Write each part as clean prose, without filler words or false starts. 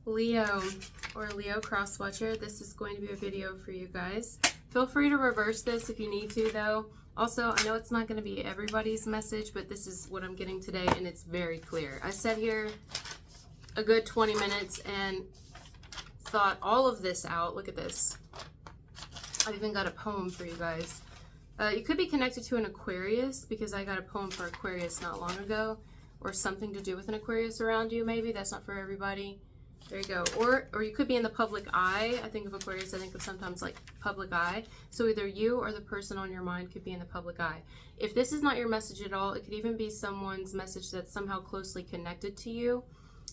Leo or Leo cross-watcher, this is going to be a video for you guys. Feel free to reverse this if you need to, though. Also, I know it's not going to be everybody's message, but this is what I'm getting today, and it's very clear. I sat here a good 20 minutes and thought all of this out. Look at this. I even got a poem for you guys. You could be connected to an Aquarius, because I got a poem for Aquarius not long ago, or something to do with an Aquarius around you, maybe. That's not for everybody. There you go. Or you could be in the public eye. I think of Aquarius, I think of sometimes like public eye. So either you or the person on your mind could be in the public eye. If this is not your message at all, it could even be someone's message that's somehow closely connected to you.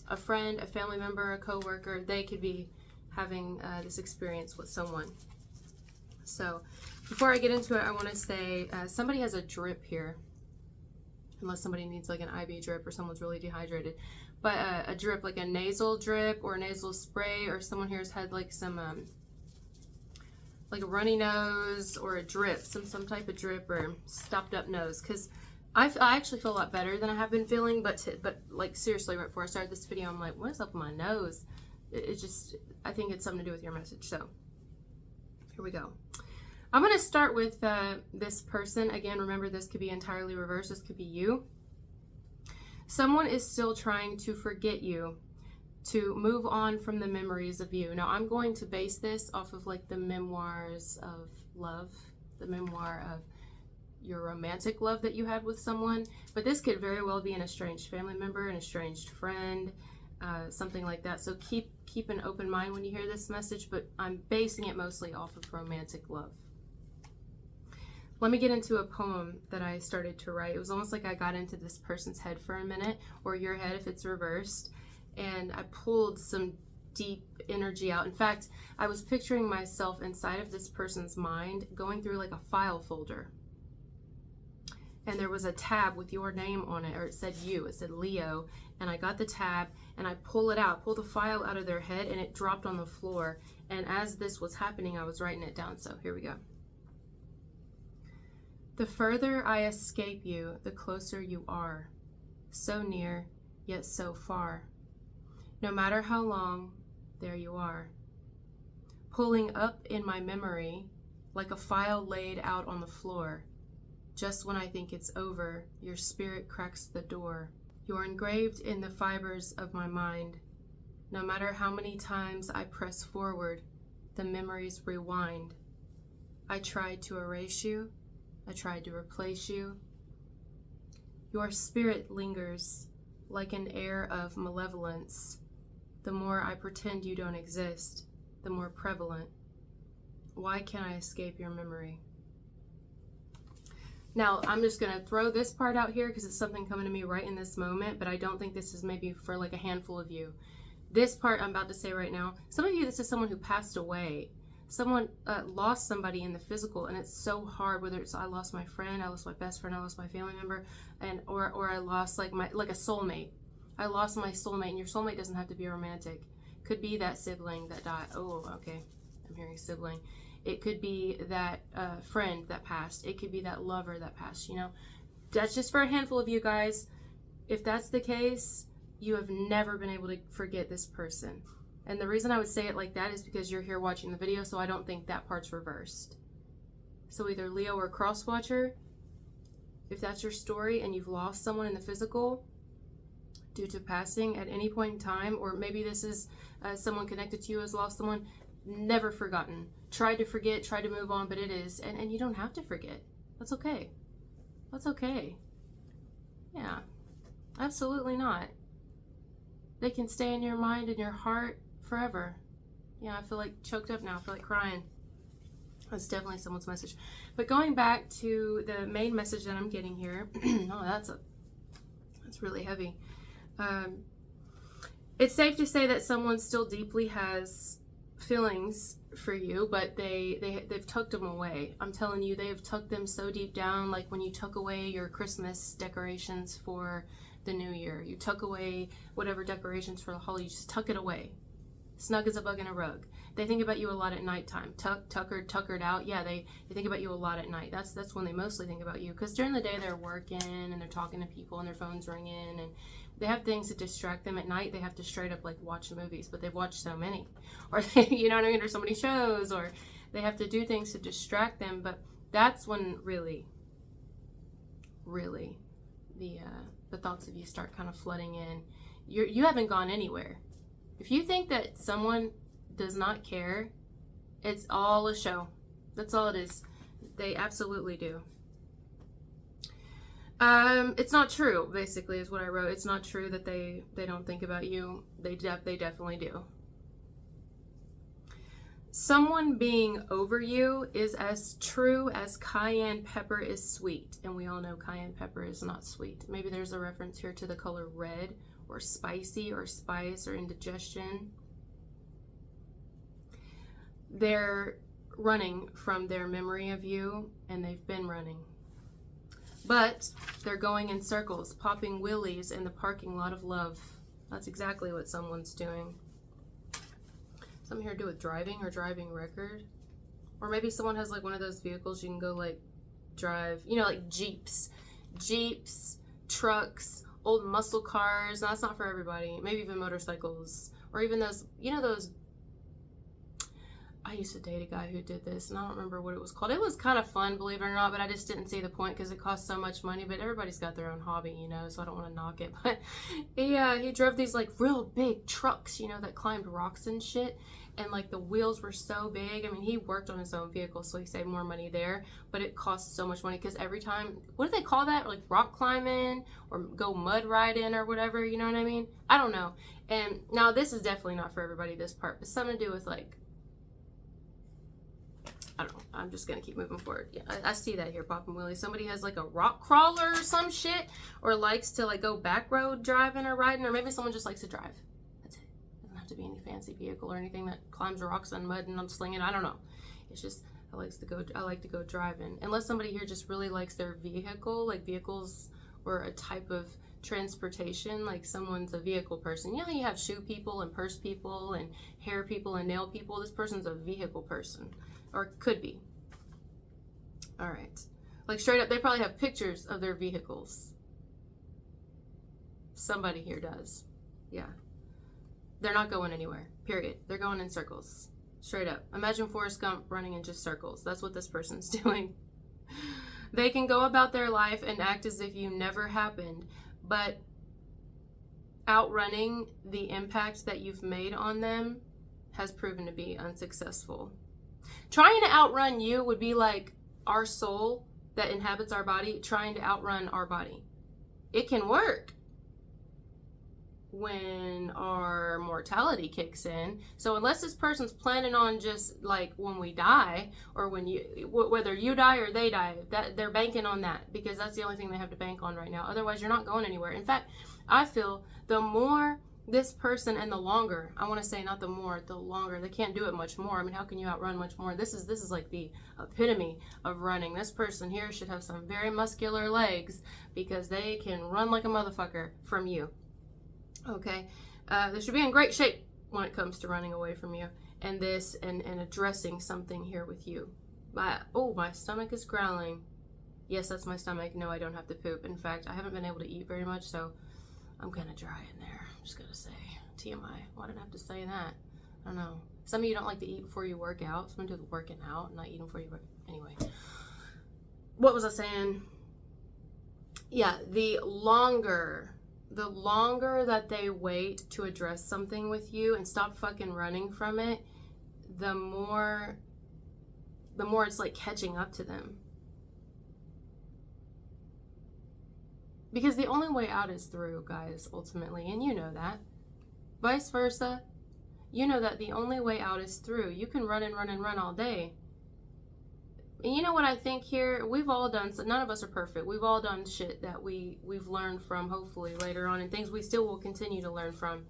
A friend, a family member, a coworker, they could be having this experience with someone. So before I get into it, I want to say somebody has a drip here. Unless somebody needs like an IV drip or someone's really dehydrated. But a drip, like a nasal drip or a nasal spray, or someone here has had like some, like a runny nose or a drip, some type of drip or stopped up nose. Because I actually feel a lot better than I have been feeling, but like seriously, right before I started this video, I'm like, what is up with my nose? It just, I think it's something to do with your message. So here we go. I'm going to start with this person. Again, remember, this could be entirely reversed. This could be you. Someone is still trying to forget you, to move on from the memories of you. Now, I'm going to base this off of like the Memoirs of Love, the memoir of your romantic love that you had with someone. But this could very well be an estranged family member, an estranged friend, something like that. So keep an open mind when you hear this message, but I'm basing it mostly off of romantic love. Let me get into a poem that I started to write. It was almost like I got into this person's head for a minute, or your head if it's reversed, and I pulled some deep energy out. In fact, I was picturing myself inside of this person's mind, going through like a file folder. And there was a tab with your name on it, or it said you, it said Leo, and I got the tab and I pull the file out of their head, and it dropped on the floor. And as this was happening, I was writing it down. So here we go. The further I escape you, the closer you are. So near, yet so far. No matter how long, there you are. Pulling up in my memory, like a file laid out on the floor. Just when I think it's over, your spirit cracks the door. You're engraved in the fibers of my mind. No matter how many times I press forward, the memories rewind. I tried to erase you. I tried to replace you. Your spirit lingers like an air of malevolence. The more I pretend you don't exist, the more prevalent. Why can't I escape your memory? Now, I'm just going to throw this part out here because it's something coming to me right in this moment, but I don't think this is maybe for like a handful of you. This part I'm about to say right now, some of you, this is someone who passed away. Someone lost somebody in the physical, and it's so hard, whether it's I lost my friend, I lost my best friend, I lost my family member, and or I lost like a soulmate. I lost my soulmate, and your soulmate doesn't have to be romantic. Could be that sibling that died. Oh, okay. I'm hearing sibling. It could be that friend that passed. It could be that lover that passed, you know. That's just for a handful of you guys. If that's the case, you have never been able to forget this person. And the reason I would say it like that is because you're here watching the video, so I don't think that part's reversed. So either Leo or cross-watcher, if that's your story and you've lost someone in the physical due to passing at any point in time, or maybe this is someone connected to you has lost someone, never forgotten. Tried to forget, tried to move on, but it is. And you don't have to forget. That's okay. That's okay. Yeah, absolutely not. They can stay in your mind and your heart forever. Yeah, I feel like choked up now. I feel like crying. That's definitely someone's message. But going back to the main message that I'm getting here, oh, that's really heavy. It's safe to say that someone still deeply has feelings for you, but they've tucked them away. I'm telling you, they have tucked them so deep down, like when you tuck away your Christmas decorations for the new year. You tuck away whatever decorations for the holiday, you just tuck it away. snug as a bug in a rug. They think about you a lot at nighttime. Tuckered out. Yeah, they think about you a lot at night. That's when they mostly think about you, because during the day they're working and they're talking to people and their phone's ringing and they have things that distract them. At night they have to straight up like watch movies, but they've watched so many, or you know what I mean, or so many shows, or they have to do things to distract them. But that's when really the thoughts of you start kind of flooding in. You haven't gone anywhere. If you think that someone does not care, it's all a show. That's all it is. They absolutely do. It's not true, basically, is what I wrote. It's not true that they don't think about you. They definitely do. Someone being over you is as true as cayenne pepper is sweet, and we all know cayenne pepper is not sweet. Maybe there's a reference here to the color red, or spicy, or spice, or indigestion. They're running from their memory of you, and they've been running. But they're going in circles, popping wheelies in the parking lot of love. That's exactly what someone's doing. Something here to do with driving or driving record. Or maybe someone has like one of those vehicles you can go like drive, you know, like Jeeps, trucks, old muscle cars. No, that's not for everybody. Maybe even motorcycles, or even those, you know, those. I used to date a guy who did this, and I don't remember what it was called. It was kind of fun, believe it or not, but I just didn't see the point because it cost so much money. But everybody's got their own hobby, you know, so I don't want to knock it. But he drove these like real big trucks, you know, that climbed rocks and shit. And like the wheels were so big. I mean, he worked on his own vehicle, so he saved more money there. But it costs so much money because every time, what do they call that? Like rock climbing or go mud riding or whatever, you know what I mean? I don't know. And now this is definitely not for everybody, this part, but something to do with like, I don't know. I'm just going to keep moving forward. Yeah, I see that here, popping wheelies. Somebody has like a rock crawler or some shit, or likes to like go back road driving or riding, or maybe someone just likes to drive. That's it. Doesn't have to be any fancy vehicle or anything that climbs rocks on mud and I'm slinging. I don't know. It's just I like to go driving. Unless somebody here just really likes their vehicle, like vehicles or a type of transportation, like someone's a vehicle person. You know, you have shoe people and purse people and hair people and nail people. This person's a vehicle person. Or could be. All right. Like straight up, they probably have pictures of their vehicles. Somebody here does. Yeah. They're not going anywhere. Period. They're going in circles. Straight up. Imagine Forrest Gump running in just circles. That's what this person's doing. They can go about their life and act as if you never happened, but outrunning the impact that you've made on them has proven to be unsuccessful. Trying to outrun you would be like our soul that inhabits our body trying to outrun our body. It can work when our mortality kicks in. So unless this person's planning on just like when we die, or when whether you die or they die, that they're banking on that, because that's the only thing they have to bank on right now. Otherwise, you're not going anywhere. In fact, I feel the more this person, and the longer, I want to say not the more, the longer, they can't do it much more. I mean, how can you outrun much more? This is like the epitome of running. This person here should have some very muscular legs, because they can run like a motherfucker from you. Okay, they should be in great shape when it comes to running away from you, and addressing something here with you. My stomach is growling. Yes, that's my stomach. No, I don't have to poop. In fact, I haven't been able to eat very much, so I'm kind of dry in there. I'm just gonna say TMI. Why did I have to say that? I don't know. Some of you don't like to eat before you work out. Some do the working out, not eating before you work. Anyway, what was I saying? Yeah, the longer that they wait to address something with you and stop fucking running from it, the more it's like catching up to them. Because the only way out is through, guys, ultimately, and you know that. Vice versa, you know that the only way out is through. You can run and run and run all day. And you know what I think here? We've all done, so none of us are perfect. We've all done shit that we've learned from, hopefully, later on, and things we still will continue to learn from.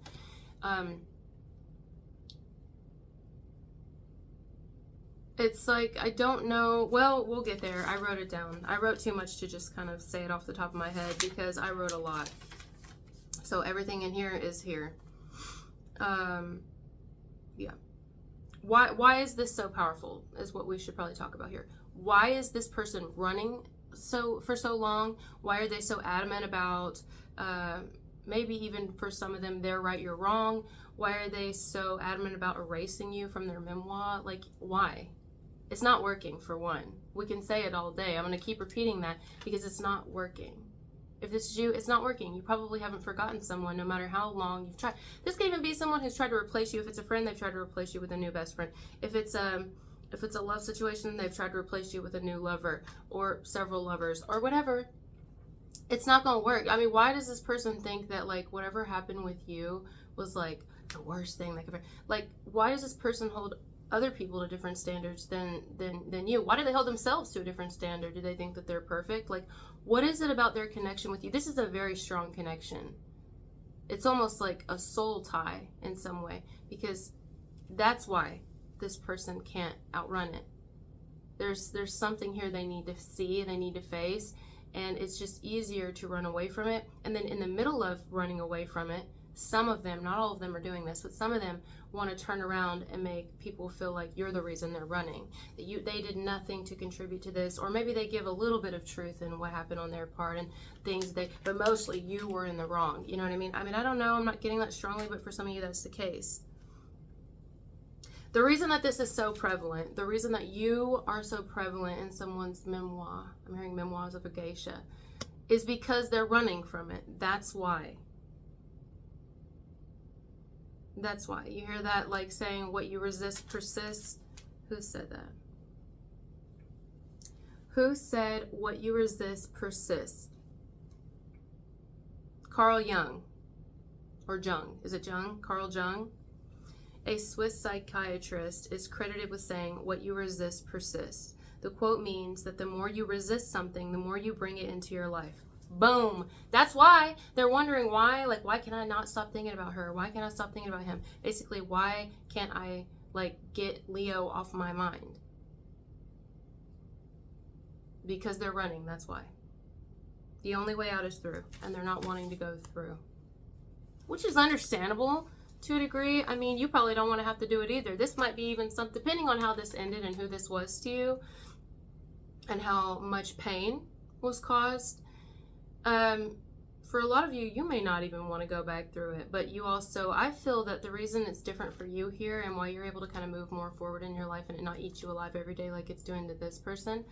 It's like, I don't know. Well, we'll get there. I wrote it down. I wrote too much to just kind of say it off the top of my head, because I wrote a lot. So everything in here is here. Yeah. Why is this so powerful is what we should probably talk about here. Why is this person running for so long? Why are they so adamant about, maybe even for some of them, they're right, you're wrong? Why are they so adamant about erasing you from their memoir? Like, why? It's not working, for one. We can say it all day. I'm going to keep repeating that because it's not working. If this is you, it's not working. You probably haven't forgotten someone, no matter how long you've tried. This can even be someone who's tried to replace you. If it's a friend, they've tried to replace you with a new best friend. If it's a love situation, they've tried to replace you with a new lover or several lovers or whatever. It's not going to work. I mean, why does this person think that, like, whatever happened with you was, like, the worst thing that could ever... Like, why does this person hold other people to different standards than you? Why do they hold themselves to a different standard? Do they think that they're perfect? Like, what is it about their connection with you? This is a very strong connection. It's almost like a soul tie in some way, because that's why this person can't outrun it. There's something here they need to see, they need to face, and it's just easier to run away from it. And then in the middle of running away from it, some of them, not all of them are doing this, but some of them want to turn around and make people feel like you're the reason they're running, that they did nothing to contribute to this, or maybe they give a little bit of truth in what happened on their part and things but mostly you were in the wrong. You know what I mean? I don't know, I'm not getting that strongly, but for some of you that's the case. The reason that this is so prevalent, the reason that you are so prevalent in someone's memoir, I'm hearing Memoirs of a Geisha, is because they're running from it. That's why. That's why. You hear that, like, saying what you resist persists? Who said that? Who said what you resist persists? Carl Jung. Or Jung. Is it Jung? Carl Jung? A Swiss psychiatrist is credited with saying what you resist persists. The quote means that the more you resist something, the more you bring it into your life. Boom. That's why they're wondering why, like, why can I not stop thinking about her? Why can't I stop thinking about him? Basically, why can't I, like, get Leo off my mind? Because they're running, that's why. The only way out is through, and they're not wanting to go through. Which is understandable to a degree. I mean, you probably don't want to have to do it either. This might be even something, depending on how this ended and who this was to you, and how much pain was caused. For a lot of you, you may not even want to go back through it, but you also, I feel that the reason it's different for you here and why you're able to kind of move more forward in your life and it not eat you alive every day like it's doing to this person,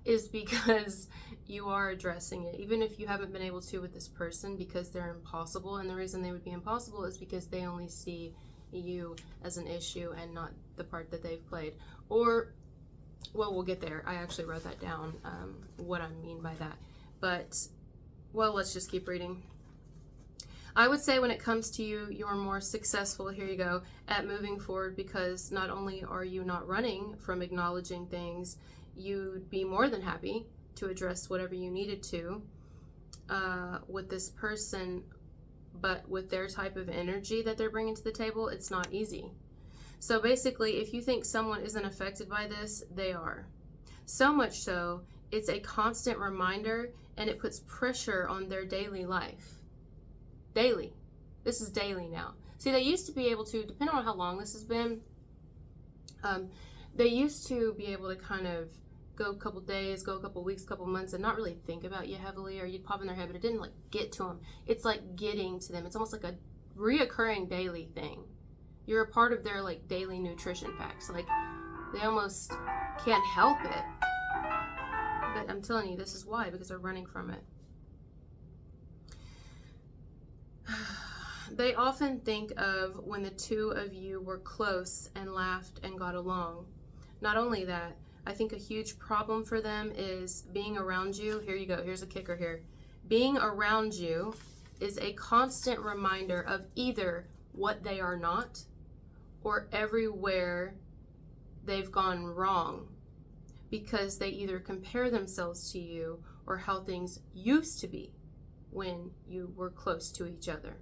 is because you are addressing it, even if you haven't been able to with this person, because they're impossible. And the reason they would be impossible is because they only see you as an issue and not the part that they've played. Or, well, we'll get there. I actually wrote that down, what I mean by that. But, well, let's just keep reading. I would say when it comes to you, you're more successful, here you go, at moving forward, because not only are you not running from acknowledging things, you'd be more than happy to address whatever you needed to with this person, but with their type of energy that they're bringing to the table, it's not easy. So basically, if you think someone isn't affected by this, they are. So much so, it's a constant reminder, and it puts pressure on their daily life. Daily. This is daily now. See, they used to be able to, depending on how long this has been, they used to be able to kind of go a couple days, go a couple weeks, couple months, and not really think about you heavily, or you'd pop in their head, but it didn't, like, get to them. It's like getting to them. It's almost like a reoccurring daily thing. You're a part of their, like, daily nutrition packs. Like, they almost can't help it. But I'm telling you, this is why, because they're running from it. They often think of when the two of you were close and laughed and got along. Not only that, I think a huge problem for them is being around you. Here you go. Here's a kicker here. Being around you is a constant reminder of either what they are not or everywhere they've gone wrong, because they either compare themselves to you or how things used to be when you were close to each other.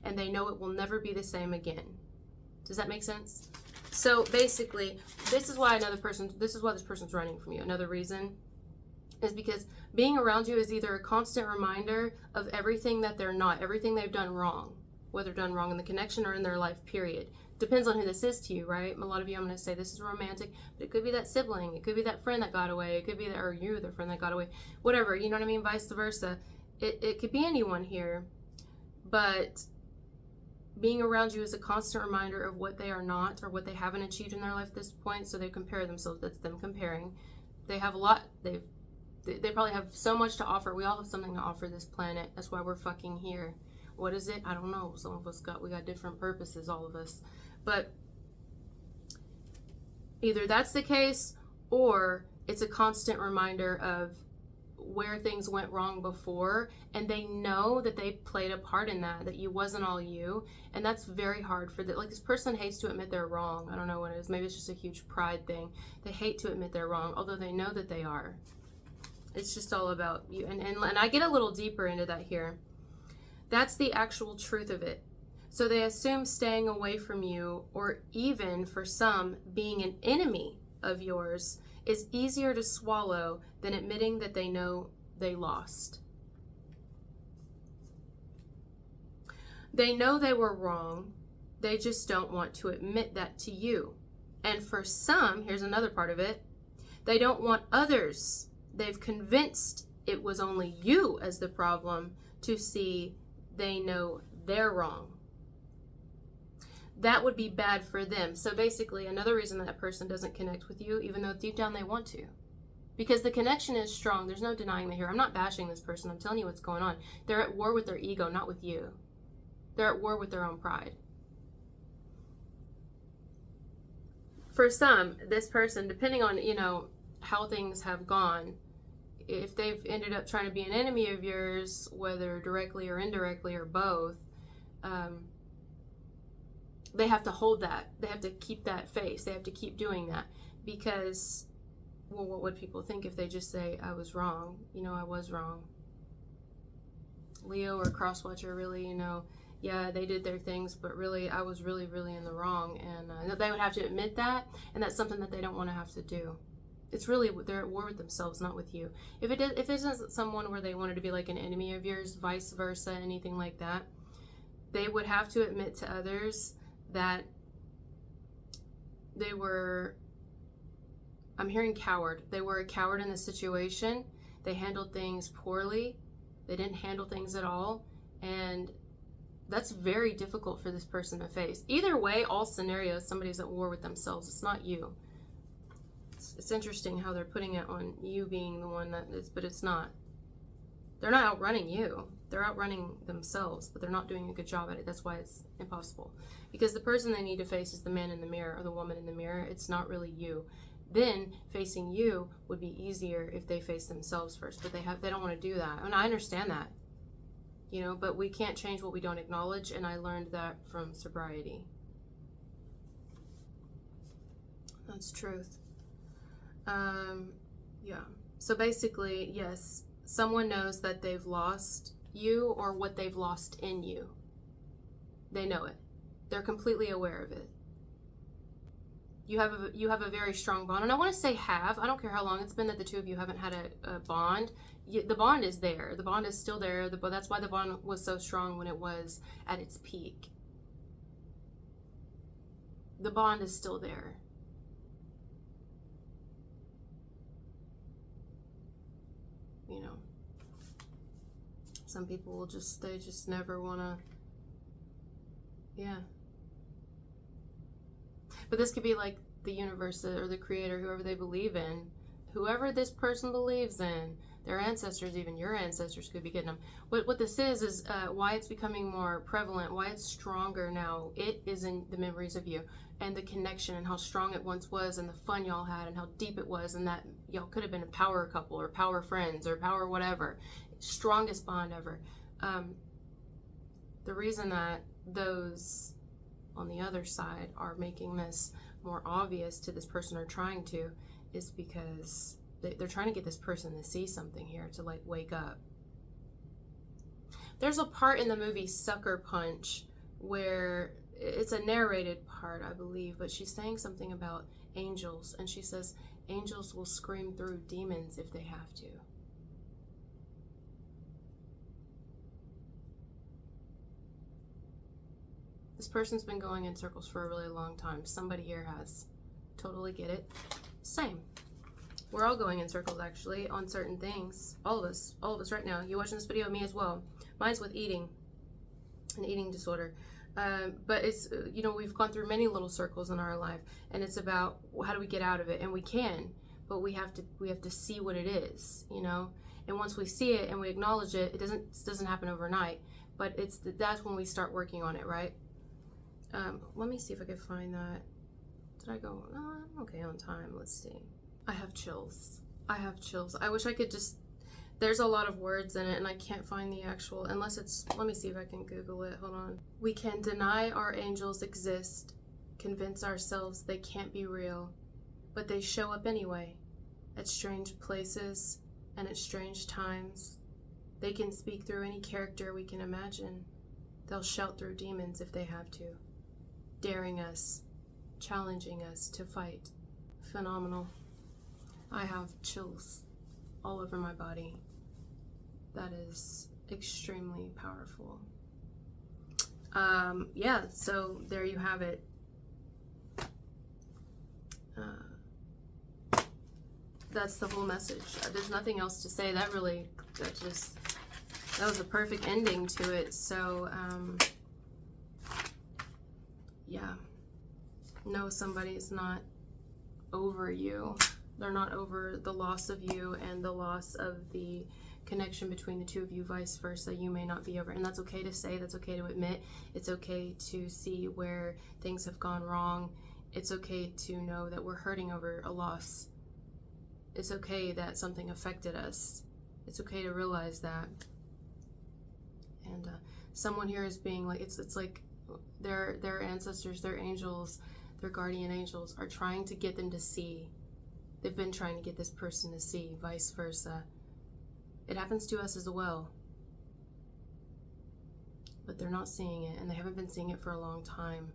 And they know it will never be the same again. Does that make sense? So basically, this is why this person's running from you. Another reason is because being around you is either a constant reminder of everything that they're not, everything they've done wrong. whether done wrong in the connection or in their life, period. Depends on who this is to you, right? A lot of you, I'm going to say this is romantic, but it could be that sibling, it could be that friend that got away, it could be that, or you, the friend that got away, whatever, you know what I mean, vice versa. It could be anyone here, but being around you is a constant reminder of what they are not or what they haven't achieved in their life at this point, so they compare themselves. That's them comparing. They have a lot, they probably have so much to offer. We all have something to offer this planet. That's why we're fucking here. What is it? I don't know. Some of us we got different purposes, all of us. But either that's the case, or it's a constant reminder of where things went wrong before, and they know that they played a part in that you wasn't all you, and that's very hard for like, this person hates to admit they're wrong. I don't know what it is. Maybe it's just a huge pride thing. They hate to admit they're wrong, although they know that they are. It's just all about you, and I get a little deeper into that here. That's the actual truth of it. So they assume staying away from you, or even for some being an enemy of yours, is easier to swallow than admitting that they know they lost. They know they were wrong. They just don't want to admit that to you. And for some, here's another part of it, they don't want others. They've convinced it was only you as the problem to see they know they're wrong. That would be bad for them. So basically, another reason that person doesn't connect with you, even though deep down they want to. Because the connection is strong. There's no denying that here. I'm not bashing this person. I'm telling you what's going on. They're at war with their ego, not with you. They're at war with their own pride. For some, this person, depending on, how things have gone, if they've ended up trying to be an enemy of yours, whether directly or indirectly or both, they have to hold that. They have to keep that face. They have to keep doing that, because, well, what would people think if they just say, I was wrong? I was wrong. Leo or Crosswatcher, really, yeah, they did their things, but really, I was really, really in the wrong. And they would have to admit that, and that's something that they don't want to have to do. It's really, they're at war with themselves, not with you. If it isn't someone where they wanted to be like an enemy of yours, vice versa, anything like that, they would have to admit to others that they were, I'm hearing coward. They were a coward in the situation. They handled things poorly. They didn't handle things at all. And that's very difficult for this person to face. Either way, all scenarios, somebody's at war with themselves. It's not you. It's interesting how they're putting it on you being the one that is, but it's not. They're not outrunning you. They're outrunning themselves, but they're not doing a good job at it. That's why it's impossible. Because the person they need to face is the man in the mirror or the woman in the mirror. It's not really you. Then facing you would be easier if they face themselves first, but they don't want to do that. And I understand that, but we can't change what we don't acknowledge, and I learned that from sobriety. That's truth. Yeah. So basically, yes, someone knows that they've lost you or what they've lost in you. They know it. They're completely aware of it. You have a very strong bond. And I want to say have. I don't care how long it's been that the two of you haven't had a bond. The bond is there. The bond is still there. That's why the bond was so strong when it was at its peak. The bond is still there. Some people will they just never want to, yeah. But this could be like the universe or the creator, whoever they believe in, whoever this person believes in, their ancestors, even your ancestors could be getting them. What this is why it's becoming more prevalent, why it's stronger now. It is in the memories of you and the connection and how strong it once was and the fun y'all had and how deep it was, and that y'all could have been a power couple or power friends or power whatever. Strongest bond ever. The reason that those on the other side are making this more obvious to this person, or trying to, is because they're trying to get this person to see something here, to like wake up. There's a part in the movie Sucker Punch where it's a narrated part, I believe, but she's saying something about angels, and she says angels will scream through demons if they have to. This person's been going in circles for a really long time. Somebody here has. Totally get it. Same. We're all going in circles, actually, on certain things. All of us right now. You watching this video, me as well. Mine's with eating, an eating disorder. But it's, you know, we've gone through many little circles in our life, and it's about how do we get out of it, and we can, but we have to see what it is, you know. And once we see it and we acknowledge it, it doesn't happen overnight, but that's when we start working on it, right? Let me see if I can find that. Did I go? I'm okay on time. Let's see. I have chills. I wish I could just. There's a lot of words in it, and I can't find the actual, unless it's, let me see if I can Google it, hold on. We can deny our angels exist, convince ourselves they can't be real, but they show up anyway, at strange places and at strange times. They can speak through any character we can imagine. They'll shout through demons if they have to, daring us, challenging us to fight. Phenomenal. I have chills all over my body. That is extremely powerful. Yeah, so there you have it. That's the whole message. There's nothing else to say. That was a perfect ending to it. So, yeah. No, somebody's not over you. They're not over the loss of you and the loss of the connection between the two of you, vice versa. You may not be over, and that's okay to say, that's okay to admit. It's okay to see where things have gone wrong. It's okay to know that we're hurting over a loss. It's okay that something affected us. It's okay to realize that. And someone here is being like, it's like their ancestors, their angels, their guardian angels are trying to get them to see. They've been trying to get this person to see, vice versa. It happens to us as well. But they're not seeing it, and they haven't been seeing it for a long time.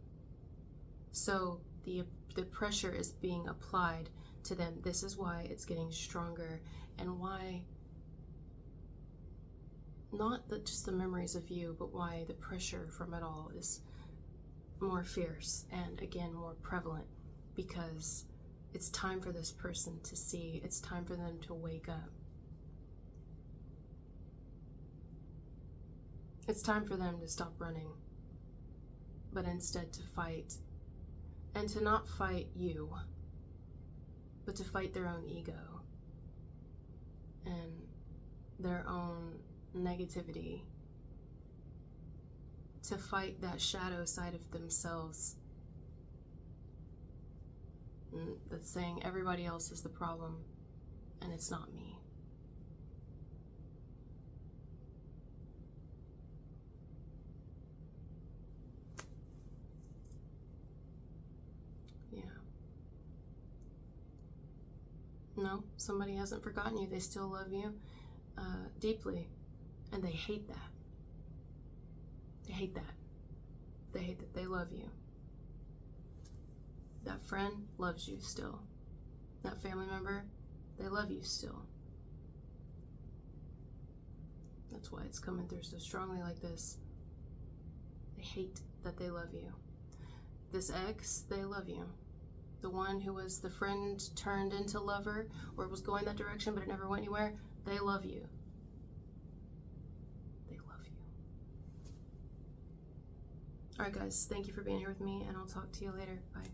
So the pressure is being applied to them. This is why it's getting stronger, and why not just the memories of you, but why the pressure from it all is more fierce and, again, more prevalent, because it's time for this person to see. It's time for them to wake up. It's time for them to stop running, but instead to fight. And to not fight you, but to fight their own ego and their own negativity. To fight that shadow side of themselves that's saying everybody else is the problem and it's not me. Yeah. No, somebody hasn't forgotten you. They still love you deeply, and they hate that. They hate that. They hate that they love you. That friend loves you still. That family member, they love you still. That's why it's coming through so strongly like this. They hate that they love you. This ex, they love you. The one who was the friend turned into lover, or was going that direction but it never went anywhere, they love you. They love you. Alright guys, thank you for being here with me, and I'll talk to you later. Bye.